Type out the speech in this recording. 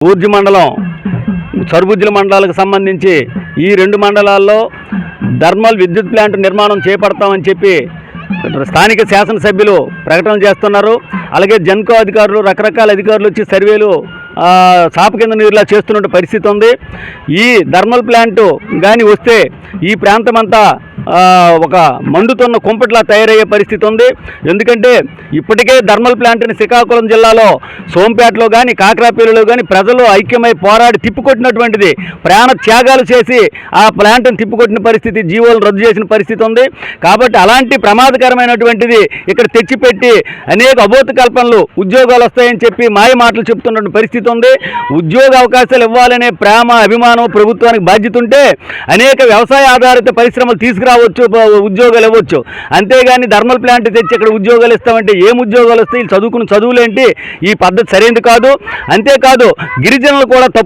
బూర్జి మండలం, సరుబుజ్జిల మండలాలకు సంబంధించి ఈ రెండు మండలాల్లో థర్మల్ విద్యుత్ ప్లాంట్ నిర్మాణం చేపడతామని చెప్పి స్థానిక శాసనసభ్యులు ప్రకటన చేస్తున్నారు. అలాగే జెన్కో అధికారులు, రకరకాల అధికారులు వచ్చి సర్వేలు సాప కింద నీరులా చేస్తున్న పరిస్థితి ఉంది. ఈ థర్మల్ ప్లాంటు కానీ వస్తే ఈ ప్రాంతం అంతా ఒక మండుతున్న కుంపట్లా తయారయ్యే పరిస్థితి ఉంది. ఎందుకంటే ఇప్పటికే థర్మల్ ప్లాంట్ని శ్రీకాకుళం జిల్లాలో సోంపేటలో కానీ కాకరాపల్లిలో కానీ ప్రజలు ఐక్యమై పోరాడి తిప్పికొట్టినటువంటిది. ప్రాణ త్యాగాలు చేసి ఆ ప్లాంట్ని తిప్పికొట్టిన పరిస్థితి, జీవోలను రద్దు చేసిన పరిస్థితి ఉంది. కాబట్టి అలాంటి ప్రమాదకరమైనటువంటిది ఇక్కడ తెచ్చిపెట్టి అనేక అబోధ కల్పనలు, ఉద్యోగాలు వస్తాయని చెప్పి మాయ మాటలు చెప్తున్న పరిస్థితి ఉంది. ఉద్యోగ అవకాశాలు ఇవ్వాలనే ప్రేమ, అభిమానం ప్రభుత్వానికి బాధ్యత ఉంటే అనేక వ్యవసాయ ఆధారిత పరిశ్రమలు తీసుకురావచ్చు, ఉద్యోగాలు ఇవ్వచ్చు. అంతేగాని థర్మల్ ప్లాంట్ తెచ్చి ఇక్కడ ఉద్యోగాలు ఇస్తామంటే ఏం ఉద్యోగాలు వస్తాయి? చదువుకున్న చదువులేంటి? ఈ పద్ధతి సరైనది కాదు. అంతేకాదు గిరిజనులు కూడా తప్పు